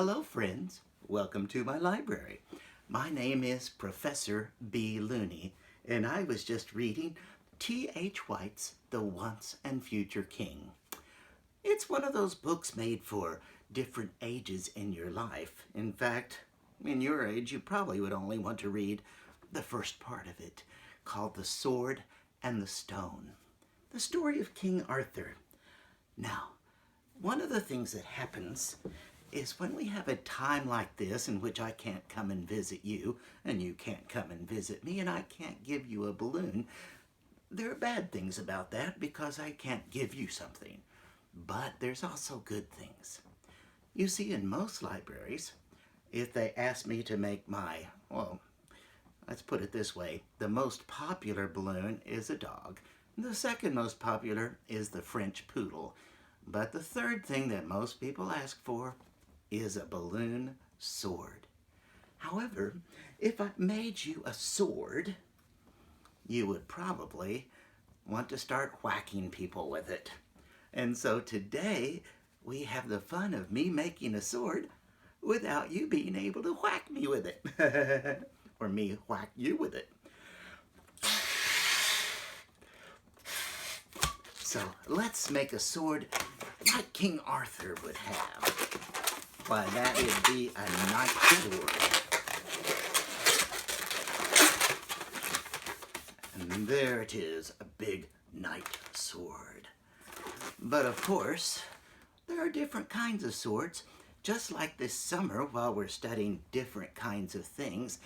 Hello friends, welcome to my library. My name is Professor B Looney, and I was just reading T.H. White's The Once and Future King. It's one of those books made for different ages in your life. In fact, in your age, you probably would only want to read the first part of it, called The Sword and the Stone. The story of King Arthur. Now, one of the things that happens is when we have a time like this in which I can't come and visit you, and you can't come and visit me, and I can't give you a balloon, there are bad things about that because I can't give you something. But there's also good things. You see, in most libraries, if they ask me to make my, well, let's put it this way, the most popular balloon is a dog. The second most popular is the French poodle. But the third thing that most people ask for is a balloon sword. However, if I made you a sword, you would probably want to start whacking people with it. And so today, we have the fun of me making a sword without you being able to whack me with it. Or me whack you with it. So let's make a sword like King Arthur would have. Why, that would be a knight sword. And there it is, a big knight sword. But of course, there are different kinds of swords. Just like this summer, while we're studying different kinds of things,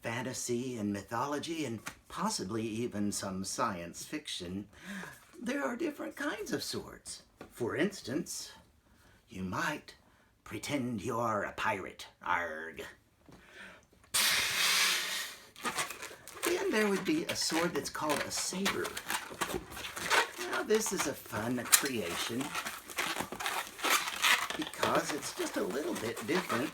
fantasy and mythology and possibly even some science fiction, there are different kinds of swords. For instance, you might pretend you're a pirate. Arg. Then there would be a sword that's called a saber. Now this is a fun creation because it's just a little bit different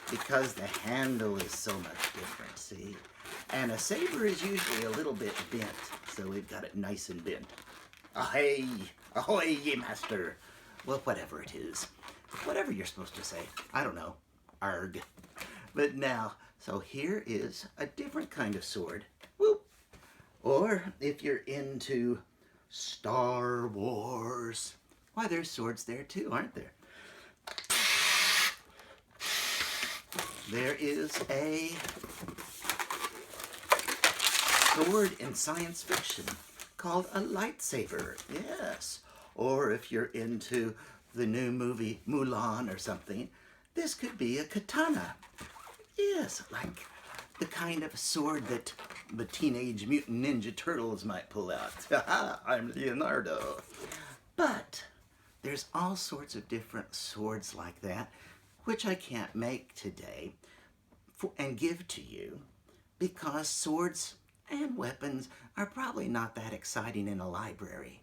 because the handle is so much different, see? And a saber is usually a little bit bent, so we've got it nice and bent. Ahoy! Ahoy, ye master! Well, whatever it is. Whatever you're supposed to say. I don't know. Arg. But now, so here is a different kind of sword. Whoop! Or if you're into Star Wars, why, there's swords there too, aren't there? There is a sword in science fiction called a lightsaber. Yes. Or if you're into the new movie Mulan or something, this could be a katana. Yes, like the kind of sword that the Teenage Mutant Ninja Turtles might pull out. I'm Leonardo. But there's all sorts of different swords like that, which I can't make today and give to you because swords and weapons are probably not that exciting in a library.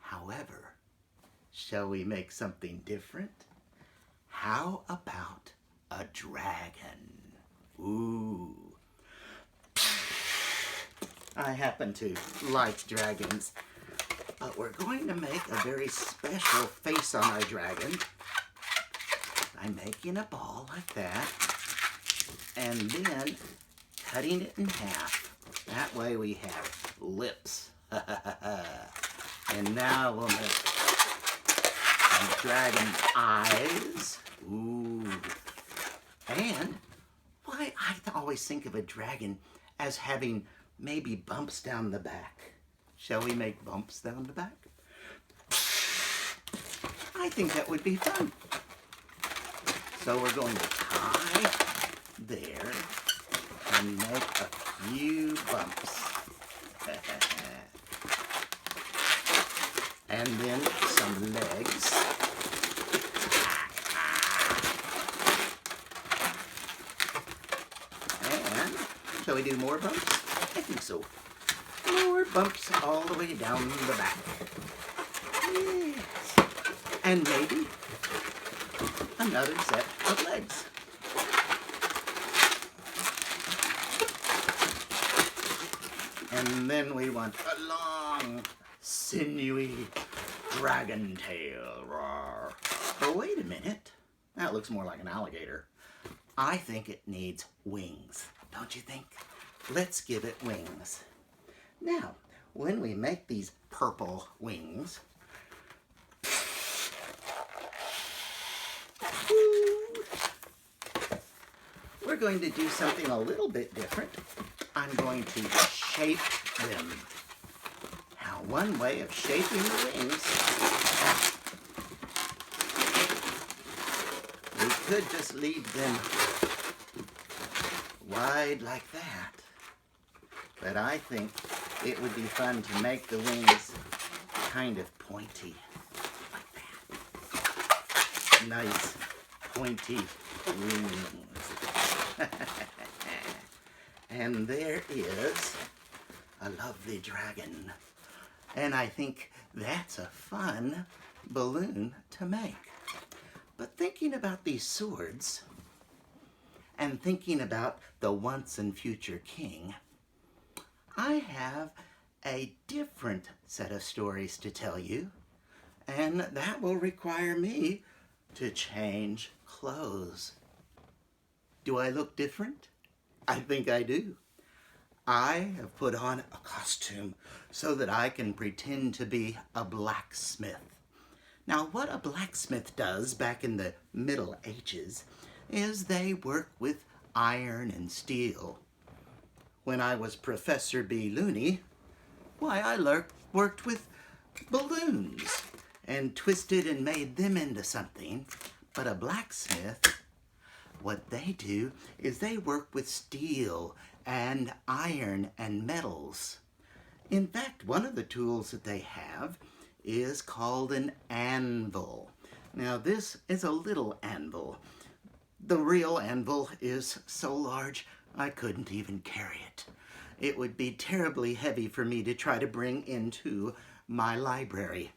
However, shall we make something different? How about a dragon? Ooh. I happen to like dragons, but we're going to make a very special face on our dragon by making a ball like that and then cutting it in half. That way we have lips. And now we'll make some dragon eyes. Ooh. And, why, I always think of a dragon as having maybe bumps down the back. Shall we make bumps down the back? I think that would be fun. So we're going to tie there and make a few bumps. And then some legs. And shall we do more bumps? I think so. More bumps all the way down the back. Yes. And maybe another set of legs. And then we want a long, sinewy dragon tail. Roar. Oh, wait a minute. That looks more like an alligator. I think it needs wings, don't you think? Let's give it wings. Now, when we make these purple wings, we're going to do something a little bit different. I'm going to shape them. Now, one way of shaping the wings, we could just leave them wide like that. But I think it would be fun to make the wings kind of pointy, like that. Nice, pointy wings. And there is a lovely dragon. And I think that's a fun balloon to make. But thinking about these swords, and thinking about the once and future king, I have a different set of stories to tell you, and that will require me to change clothes. Do I look different? I think I do. I have put on a costume so that I can pretend to be a blacksmith. Now, what a blacksmith does back in the Middle Ages is they work with iron and steel. When I was Professor B Looney, why, I worked with balloons and twisted and made them into something. But a blacksmith, what they do is they work with steel and iron and metals. In fact, one of the tools that they have is called an anvil. Now, this is a little anvil. The real anvil is so large I couldn't even carry it. It would be terribly heavy for me to try to bring into my library.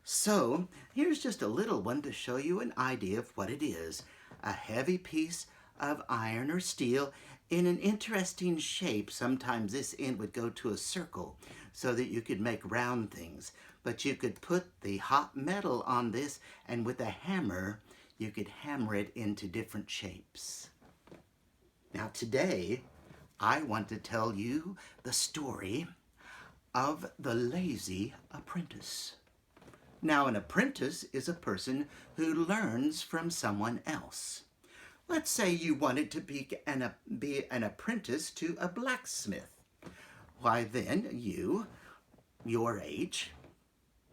So here's just a little one to show you an idea of what it is. A heavy piece of iron or steel in an interesting shape. Sometimes this end would go to a circle so that you could make round things. But you could put the hot metal on this, and with a hammer, you could hammer it into different shapes. Now today, I want to tell you the story of the lazy apprentice. Now, an apprentice is a person who learns from someone else. Let's say you wanted to be an apprentice to a blacksmith. Why then you, your age,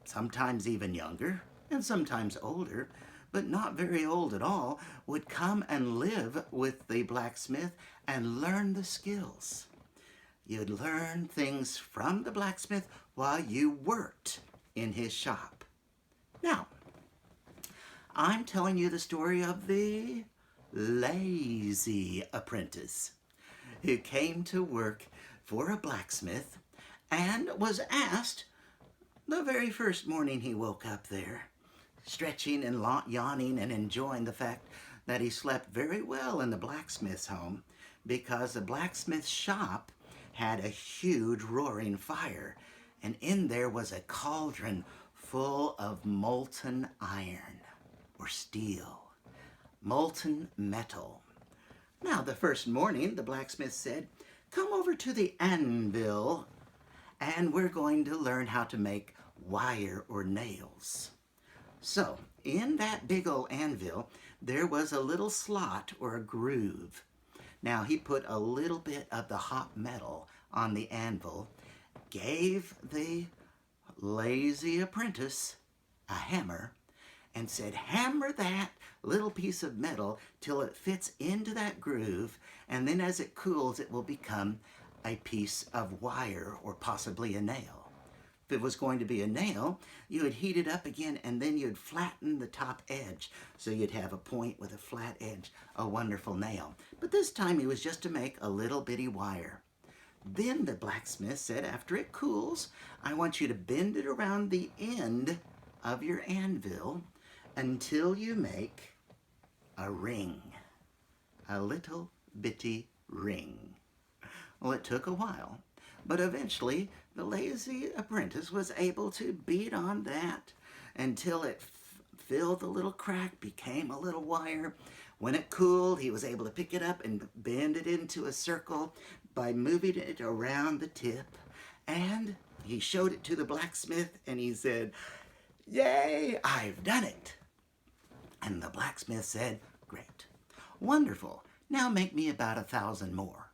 sometimes even younger, and sometimes older, but not very old at all, would come and live with the blacksmith and learn the skills. You'd learn things from the blacksmith while you worked in his shop. Now, I'm telling you the story of the lazy apprentice who came to work for a blacksmith and was asked the very first morning he woke up there, stretching and yawning and enjoying the fact that he slept very well in the blacksmith's home, because the blacksmith's shop had a huge roaring fire, and in there was a cauldron full of molten iron or steel, molten metal. Now, the first morning, the blacksmith said, "Come over to the anvil, and we're going to learn how to make wire or nails." So, in that big old anvil, there was a little slot or a groove. Now, he put a little bit of the hot metal on the anvil, gave the lazy apprentice a hammer, and said, "Hammer that little piece of metal till it fits into that groove, and then as it cools, it will become a piece of wire or possibly a nail." If it was going to be a nail, you would heat it up again, and then you'd flatten the top edge. So you'd have a point with a flat edge, a wonderful nail. But this time it was just to make a little bitty wire. Then the blacksmith said, after it cools, I want you to bend it around the end of your anvil until you make a ring, a little bitty ring. Well, it took a while, but eventually the lazy apprentice was able to beat on that until it filled the little crack, became a little wire. When it cooled, he was able to pick it up and bend it into a circle by moving it around the tip. And he showed it to the blacksmith and he said, "Yay, I've done it." And the blacksmith said, "Great, wonderful. Now make me about 1,000 more."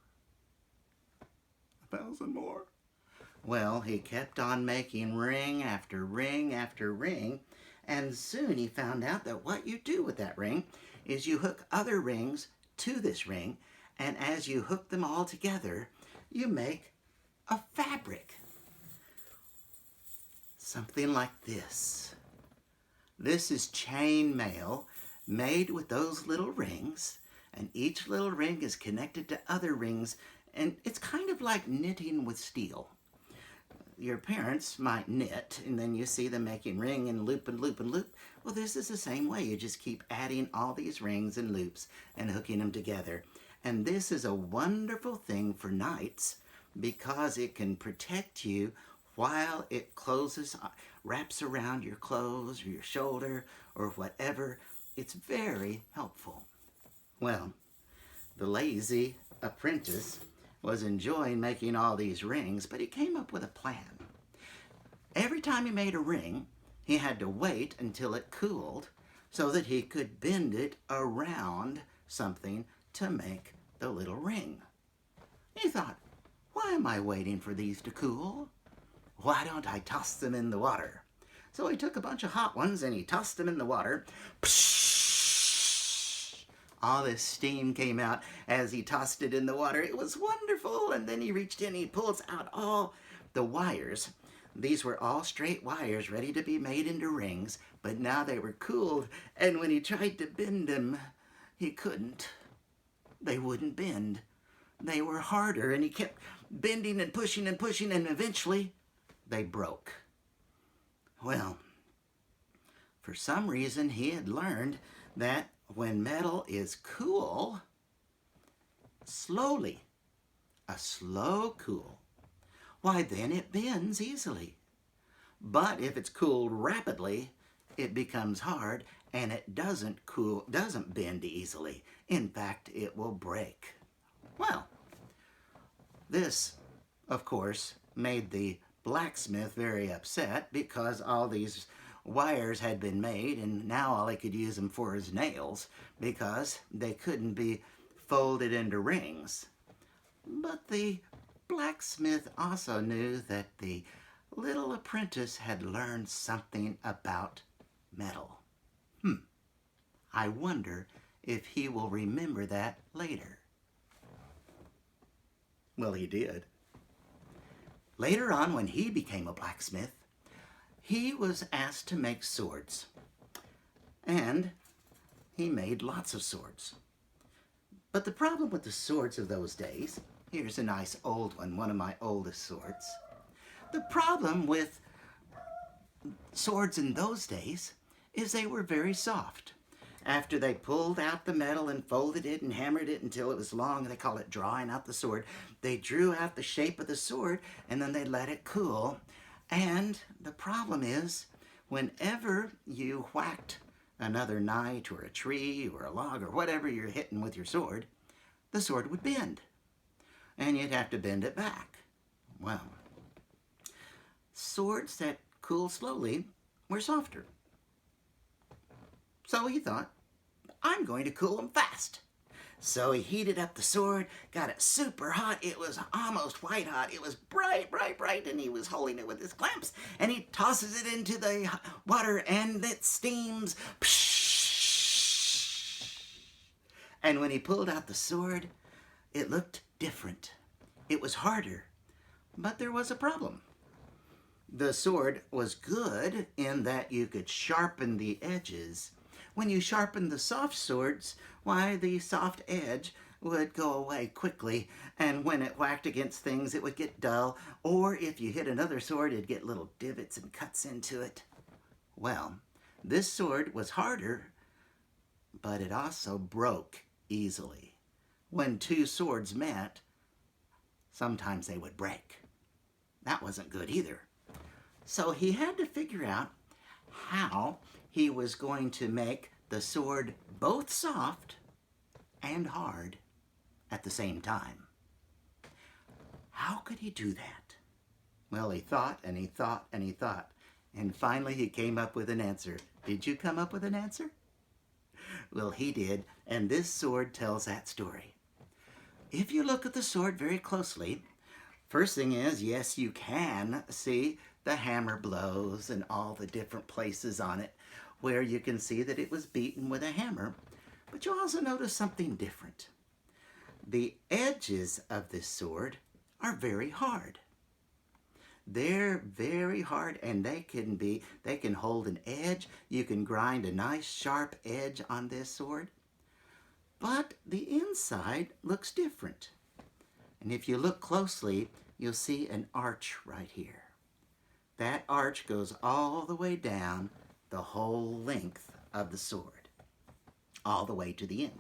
1,000 more? Well, he kept on making ring after ring after ring, and soon he found out that what you do with that ring is you hook other rings to this ring, and as you hook them all together, you make a fabric. Something like this. This is chain mail made with those little rings, and each little ring is connected to other rings, and it's kind of like knitting with steel. Your parents might knit, and then you see them making ring and loop and loop and loop. Well, this is the same way. You just keep adding all these rings and loops and hooking them together. And this is a wonderful thing for knights because it can protect you while it closes, wraps around your clothes or your shoulder or whatever. It's very helpful. Well, the lazy apprentice was enjoying making all these rings, but he came up with a plan. Every time he made a ring, he had to wait until it cooled so that he could bend it around something to make the little ring. He thought, why am I waiting for these to cool? Why don't I toss them in the water? So he took a bunch of hot ones and he tossed them in the water. All this steam came out as he tossed it in the water. It was wonderful. And then he reached in, he pulls out all the wires. These were all straight wires ready to be made into rings, but now they were cooled. And when he tried to bend them, he couldn't. They wouldn't bend. They were harder, and he kept bending and pushing, and eventually they broke. Well, for some reason he had learned that when metal is cool, slowly, a slow cool, why then it bends easily. But if it's cooled rapidly, it becomes hard and it doesn't bend easily. In fact, it will break. Well, this, of course, made the blacksmith very upset because all these wires had been made and now all he could use them for his nails because they couldn't be folded into rings. But the blacksmith also knew that the little apprentice had learned something about metal. I wonder if he will remember that later. Well, he did. Later on, when he became a blacksmith, he was asked to make swords. And he made lots of swords. But the problem with the swords of those days, here's a nice old one of my oldest swords. The problem with swords in those days is they were very soft. After they pulled out the metal and folded it and hammered it until it was long, they call it drawing out the sword, they drew out the shape of the sword and then they let it cool. And the problem is, whenever you whacked another knight or a tree or a log or whatever you're hitting with your sword, the sword would bend. And you'd have to bend it back. Well, swords that cool slowly were softer. So he thought, I'm going to cool them fast. So he heated up the sword, got it super hot. It was almost white hot. It was bright, bright, bright, and he was holding it with his clamps. And he tosses it into the water, and it steams. And when he pulled out the sword, it looked different. It was harder, but there was a problem. The sword was good in that you could sharpen the edges. When you sharpened the soft swords, why, the soft edge would go away quickly, and when it whacked against things, it would get dull, or if you hit another sword, it'd get little divots and cuts into it. Well, this sword was harder, but it also broke easily. When two swords met, sometimes they would break. That wasn't good either. So he had to figure out how he was going to make the sword both soft and hard at the same time. How could he do that? Well, he thought and he thought and he thought, and finally he came up with an answer. Did you come up with an answer? Well, he did, and this sword tells that story. If you look at the sword very closely, first thing is, yes, you can see the hammer blows and all the different places on it where you can see that it was beaten with a hammer. But you also notice something different. The edges of this sword are very hard. They're very hard, and they can hold an edge. You can grind a nice sharp edge on this sword. But the inside looks different. And if you look closely, you'll see an arch right here. That arch goes all the way down the whole length of the sword, all the way to the end,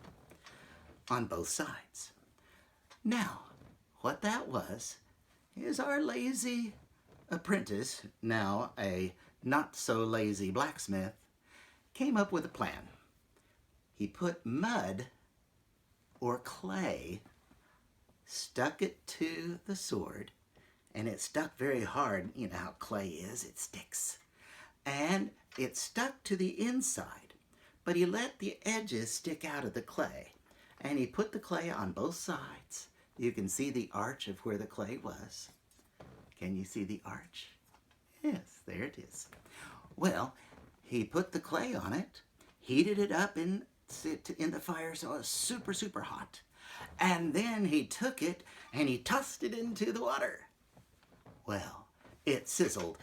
on both sides. Now, what that was is our lazy apprentice, now a not-so-lazy blacksmith, came up with a plan. He put mud or clay, stuck it to the sword, and it stuck very hard. You know how clay is, it sticks. And it stuck to the inside, but he let the edges stick out of the clay. And he put the clay on both sides. You can see the arch of where the clay was. Can you see the arch? Yes, there it is. Well, he put the clay on it, heated it up in the fire so it was super, super hot. And then he took it and he tossed it into the water. Well, it sizzled.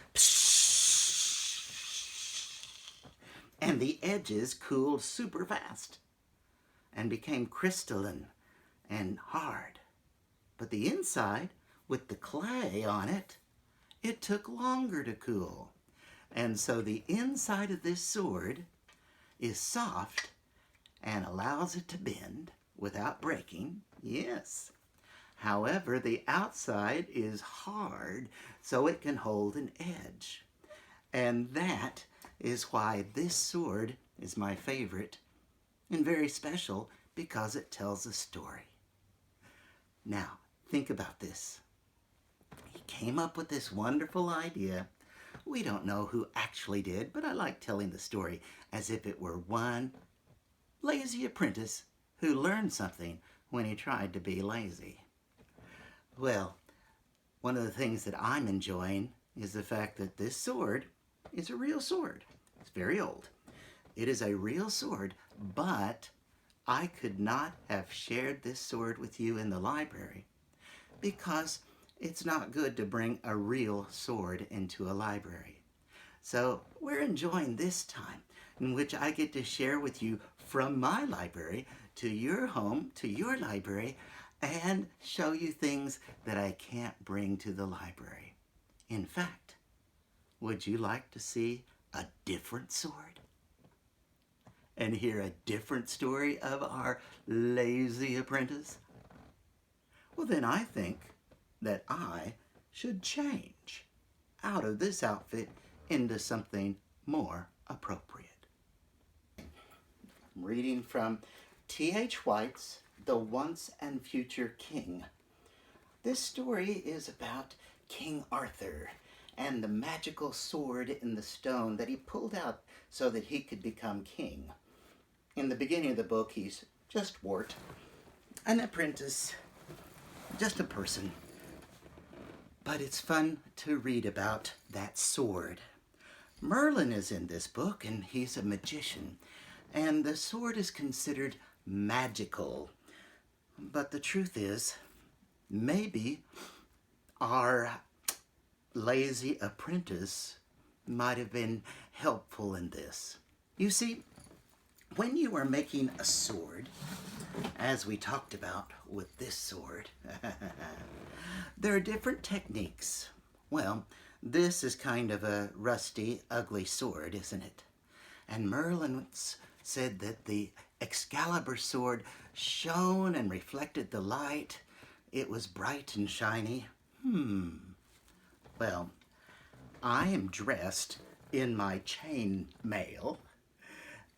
And the edges cooled super fast and became crystalline and hard. But the inside, with the clay on it, it took longer to cool. And so the inside of this sword is soft and allows it to bend without breaking. Yes. However, the outside is hard so it can hold an edge. And that is why this sword is my favorite and very special, because it tells a story. Now, think about this. He came up with this wonderful idea. We don't know who actually did, but I like telling the story as if it were one lazy apprentice who learned something when he tried to be lazy. Well, one of the things that I'm enjoying is the fact that this sword is a real sword. It's very old. It is a real sword, but I could not have shared this sword with you in the library because it's not good to bring a real sword into a library. So we're enjoying this time in which I get to share with you from my library to your home, to your library, and show you things that I can't bring to the library. In fact, would you like to see a different sword? And hear a different story of our lazy apprentice? Well, then I think that I should change out of this outfit into something more appropriate. I'm reading from T.H. White's The Once and Future King. This story is about King Arthur and the magical sword in the stone that he pulled out so that he could become king. In the beginning of the book, he's just Wart, an apprentice, just a person. But it's fun to read about that sword. Merlin is in this book, and he's a magician. And the sword is considered magical. But the truth is, maybe our lazy apprentice might have been helpful in this. You see, when you are making a sword, as we talked about with this sword, there are different techniques. Well, this is kind of a rusty, ugly sword, isn't it? And Merlin said that the Excalibur sword shone and reflected the light. It was bright and shiny. Well, I am dressed in my chain mail,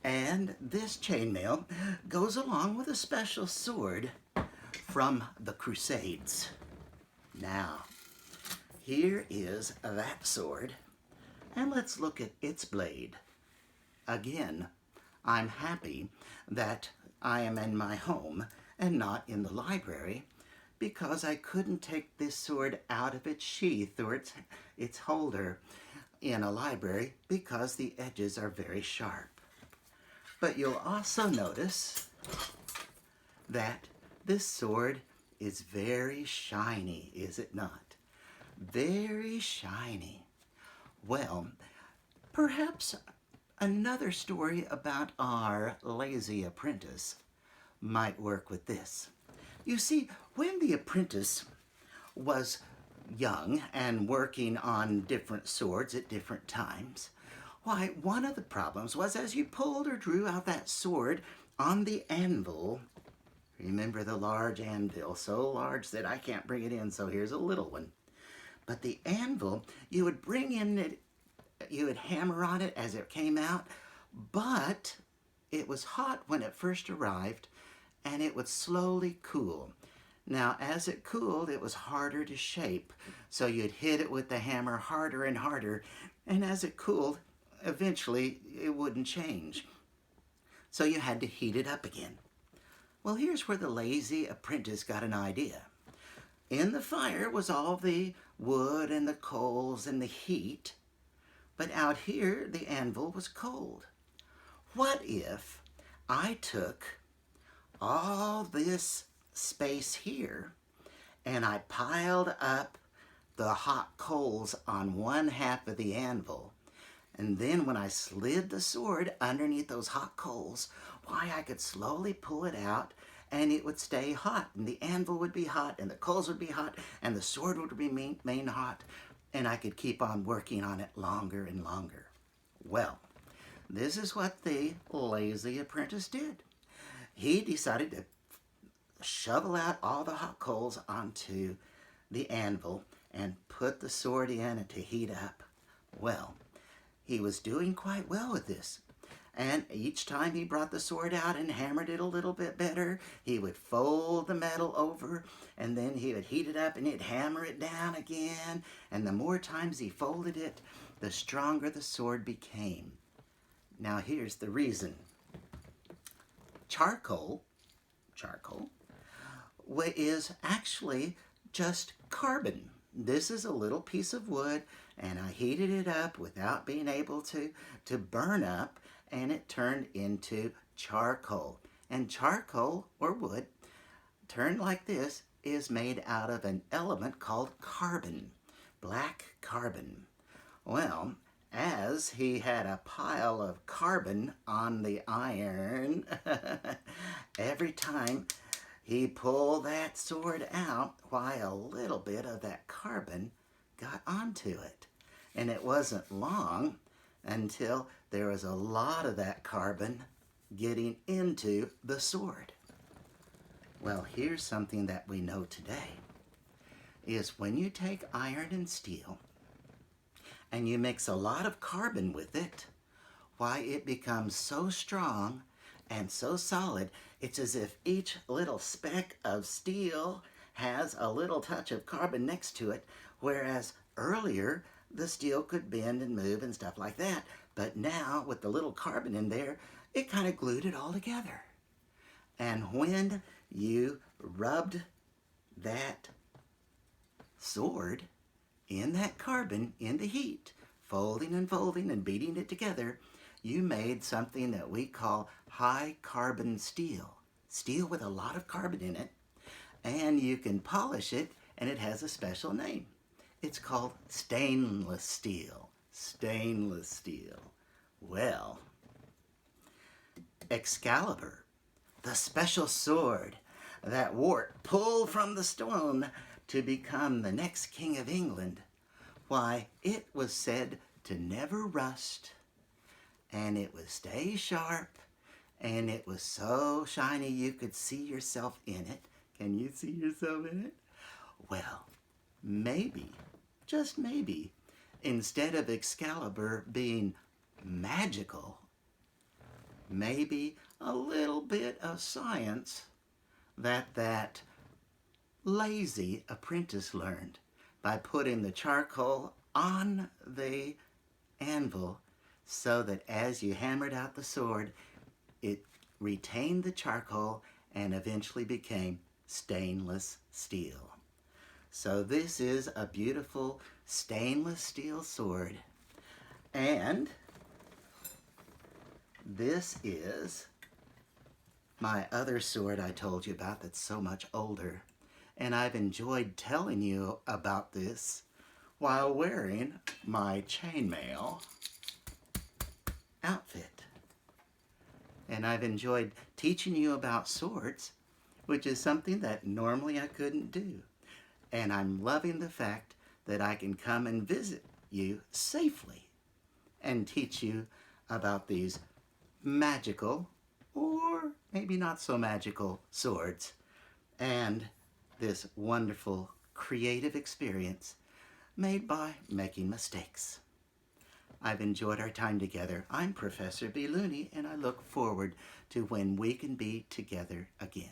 And this chainmail goes along with a special sword from the Crusades. Now, here is that sword, and let's look at its blade. Again, I'm happy that I am in my home and not in the library, because I couldn't take this sword out of its sheath or its holder in a library because the edges are very sharp. But you'll also notice that this sword is very shiny, is it not? Very shiny. Well, perhaps another story about our lazy apprentice might work with this. You see, when the apprentice was young and working on different swords at different times, why, one of the problems was as you pulled or drew out that sword on the anvil, remember the large anvil, so large that I can't bring it in, so here's a little one. But the anvil, you would bring in it, you would hammer on it as it came out, but it was hot when it first arrived, and it would slowly cool. Now, as it cooled, it was harder to shape, so you'd hit it with the hammer harder and harder, and as it cooled, eventually it wouldn't change. So you had to heat it up again. Well, here's where the lazy apprentice got an idea. In the fire was all the wood and the coals and the heat, but out here the anvil was cold. What if I took all this space here and I piled up the hot coals on one half of the anvil, and then when I slid the sword underneath those hot coals, why, I could slowly pull it out and it would stay hot, and the anvil would be hot, and the coals would be hot, and the sword would remain hot, and I could keep on working on it longer and longer. Well, this is what the lazy apprentice did. He decided to shovel out all the hot coals onto the anvil and put the sword in to heat up. Well, he was doing quite well with this. And each time he brought the sword out and hammered it a little bit better, he would fold the metal over, and then he would heat it up and he'd hammer it down again. And the more times he folded it, the stronger the sword became. Now here's the reason. Charcoal is actually just carbon. This is a little piece of wood, and I heated it up without being able to burn up, and it turned into charcoal. And charcoal, or wood, turned like this, is made out of an element called carbon, black carbon. Well, as he had a pile of carbon on the iron, every time he pulled that sword out, why, a little bit of that carbon got onto it. And it wasn't long until there was a lot of that carbon getting into the sword. Well, here's something that we know today, is when you take iron and steel and you mix a lot of carbon with it, why, it becomes so strong and so solid, it's as if each little speck of steel has a little touch of carbon next to it, whereas earlier the steel could bend and move and stuff like that. But now, with the little carbon in there, it kind of glued it all together. And when you rubbed that sword in that carbon, in the heat, folding and folding and beating it together, you made something that we call high carbon steel. Steel with a lot of carbon in it, and you can polish it, and it has a special name. It's called stainless steel. Stainless steel. Well, Excalibur, the special sword that Wart pulled from the stone to become the next king of England, why, it was said to never rust, and it would stay sharp, and it was so shiny you could see yourself in it. Can you see yourself in it? Well, maybe, just maybe, instead of Excalibur being magical, maybe a little bit of science that lazy apprentice learned by putting the charcoal on the anvil so that as you hammered out the sword, it retained the charcoal and eventually became stainless steel. So this is a beautiful stainless steel sword. And this is my other sword I told you about that's so much older. And I've enjoyed telling you about this while wearing my chainmail outfit. And I've enjoyed teaching you about swords, which is something that normally I couldn't do. And I'm loving the fact that I can come and visit you safely and teach you about these magical, or maybe not so magical, swords, and this wonderful creative experience made by making mistakes. I've enjoyed our time together. I'm Professor B Looney, and I look forward to when we can be together again.